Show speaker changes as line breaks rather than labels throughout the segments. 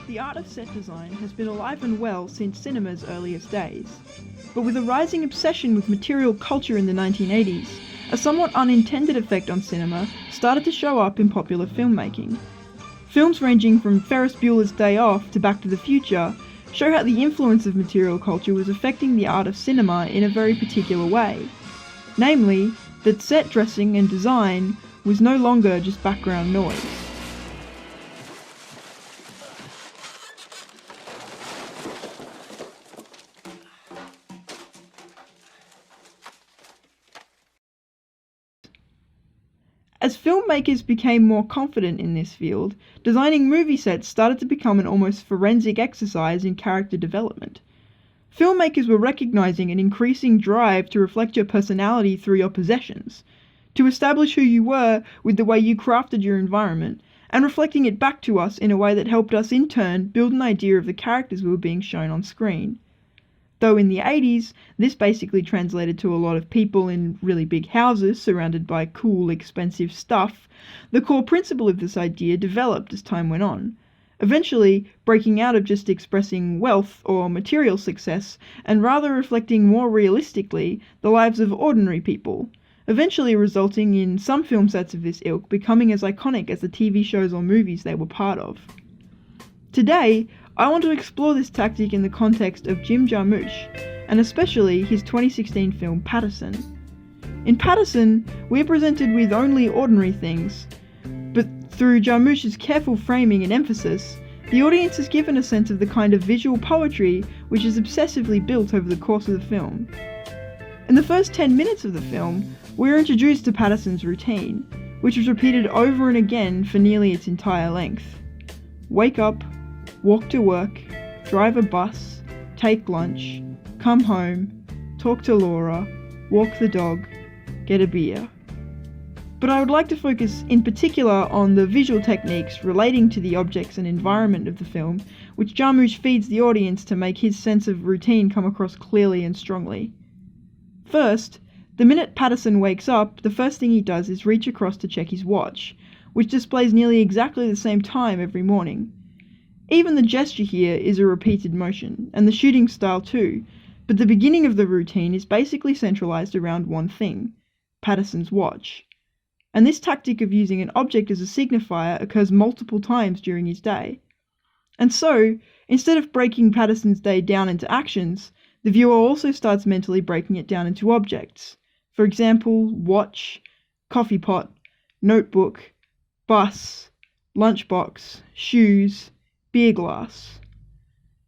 The art of set design has been alive and well since cinema's earliest days. But with a rising obsession with material culture in the 1980s, a somewhat unintended effect on cinema started to show up in popular filmmaking. Films ranging from Ferris Bueller's Day Off to Back to the Future show how the influence of material culture was affecting the art of cinema in a very particular way. Namely, that set dressing and design was no longer just background noise. As filmmakers became more confident in this field, designing movie sets started to become an almost forensic exercise in character development. Filmmakers were recognizing an increasing drive to reflect your personality through your possessions, to establish who you were with the way you crafted your environment, and reflecting it back to us in a way that helped us in turn build an idea of the characters we were being shown on screen. Though in the 80s, this basically translated to a lot of people in really big houses surrounded by cool, expensive stuff, the core principle of this idea developed as time went on, eventually breaking out of just expressing wealth or material success and rather reflecting more realistically the lives of ordinary people, eventually resulting in some film sets of this ilk becoming as iconic as the TV shows or movies they were part of. Today, I want to explore this tactic in the context of Jim Jarmusch, and especially his 2016 film Paterson. In Paterson, we are presented with only ordinary things, but through Jarmusch's careful framing and emphasis, the audience is given a sense of the kind of visual poetry which is obsessively built over the course of the film. In the first 10 minutes of the film, we are introduced to Paterson's routine, which was repeated over and again for nearly its entire length. Wake up, walk to work, drive a bus, take lunch, come home, talk to Laura, walk the dog, get a beer. But I would like to focus in particular on the visual techniques relating to the objects and environment of the film, which Jarmusch feeds the audience to make his sense of routine come across clearly and strongly. First, the minute Paterson wakes up, the first thing he does is reach across to check his watch, which displays nearly exactly the same time every morning. Even the gesture here is a repeated motion, and the shooting style too, but the beginning of the routine is basically centralized around one thing, Paterson's watch. And this tactic of using an object as a signifier occurs multiple times during his day. And so, instead of breaking Paterson's day down into actions, the viewer also starts mentally breaking it down into objects. For example, watch, coffee pot, notebook, bus, lunchbox, shoes, beer glass.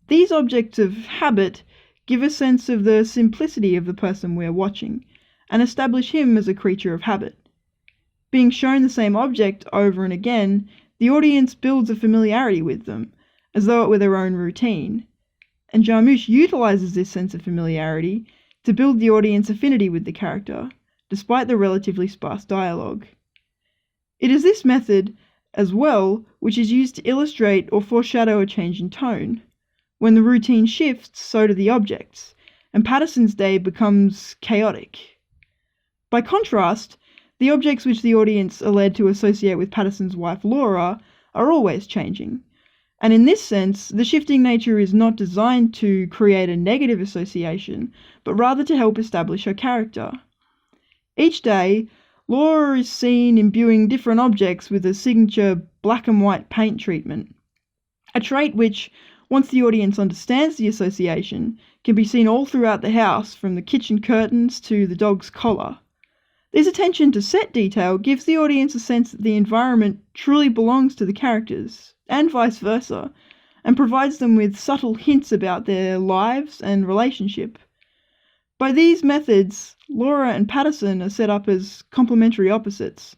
These objects of habit give a sense of the simplicity of the person we are watching, and establish him as a creature of habit. Being shown the same object over and again, the audience builds a familiarity with them, as though it were their own routine, and Jarmusch utilizes this sense of familiarity to build the audience affinity with the character, despite the relatively sparse dialogue. It is this method, as well, which is used to illustrate or foreshadow a change in tone. When the routine shifts, so do the objects, and Paterson's day becomes chaotic. By contrast, the objects which the audience are led to associate with Paterson's wife Laura are always changing, and in this sense, the shifting nature is not designed to create a negative association, but rather to help establish her character. Each day, Laura is seen imbuing different objects with a signature black and white paint treatment, a trait which, once the audience understands the association, can be seen all throughout the house, from the kitchen curtains to the dog's collar. This attention to set detail gives the audience a sense that the environment truly belongs to the characters, and vice versa, and provides them with subtle hints about their lives and relationship. By these methods, Laura and Paterson are set up as complementary opposites,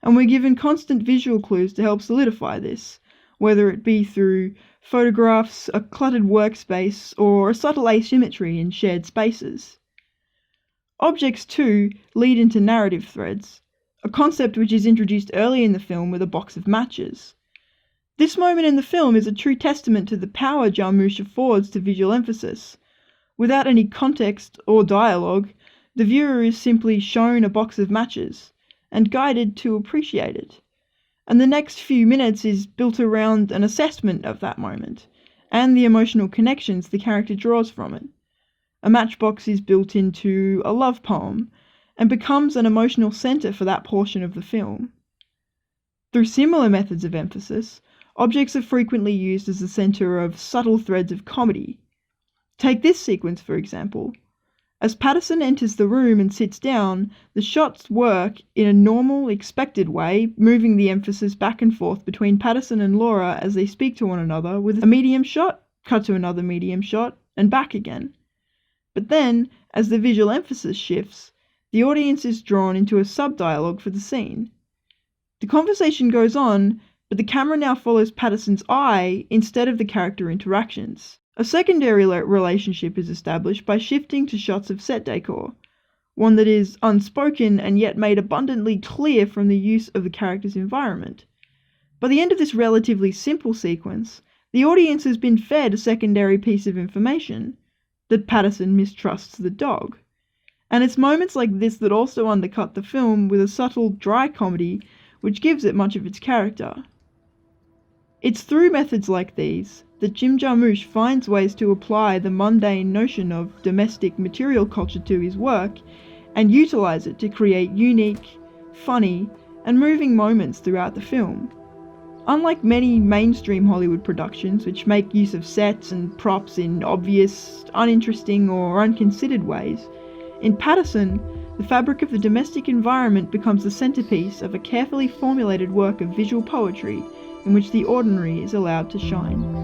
and we're given constant visual clues to help solidify this, whether it be through photographs, a cluttered workspace, or a subtle asymmetry in shared spaces. Objects, too, lead into narrative threads, a concept which is introduced early in the film with a box of matches. This moment in the film is a true testament to the power Jarmusch affords to visual emphasis. Without any context or dialogue, the viewer is simply shown a box of matches, and guided to appreciate it. and the next few minutes is built around an assessment of that moment and the emotional connections the character draws from it. A matchbox is built into a love poem and becomes an emotional centre for that portion of the film. Through similar methods of emphasis, objects are frequently used as the centre of subtle threads of comedy. Take this sequence, for example. As Patterson enters the room and sits down, the shots work in a normal, expected way, moving the emphasis back and forth between Patterson and Laura as they speak to one another, with a medium shot, cut to another medium shot, and back again. But then, as the visual emphasis shifts, the audience is drawn into a sub-dialogue for the scene. The conversation goes on, but the camera now follows Patterson's eye instead of the character interactions. A secondary relationship is established by shifting to shots of set decor, one that is unspoken and yet made abundantly clear from the use of the character's environment. By the end of this relatively simple sequence, the audience has been fed a secondary piece of information, that Patterson mistrusts the dog. And it's moments like this that also undercut the film with a subtle, dry comedy which gives it much of its character. It's through methods like these that Jim Jarmusch finds ways to apply the mundane notion of domestic material culture to his work and utilize it to create unique, funny, and moving moments throughout the film. Unlike many mainstream Hollywood productions which make use of sets and props in obvious, uninteresting, or unconsidered ways, in Patterson, the fabric of the domestic environment becomes the centerpiece of a carefully formulated work of visual poetry in which the ordinary is allowed to shine.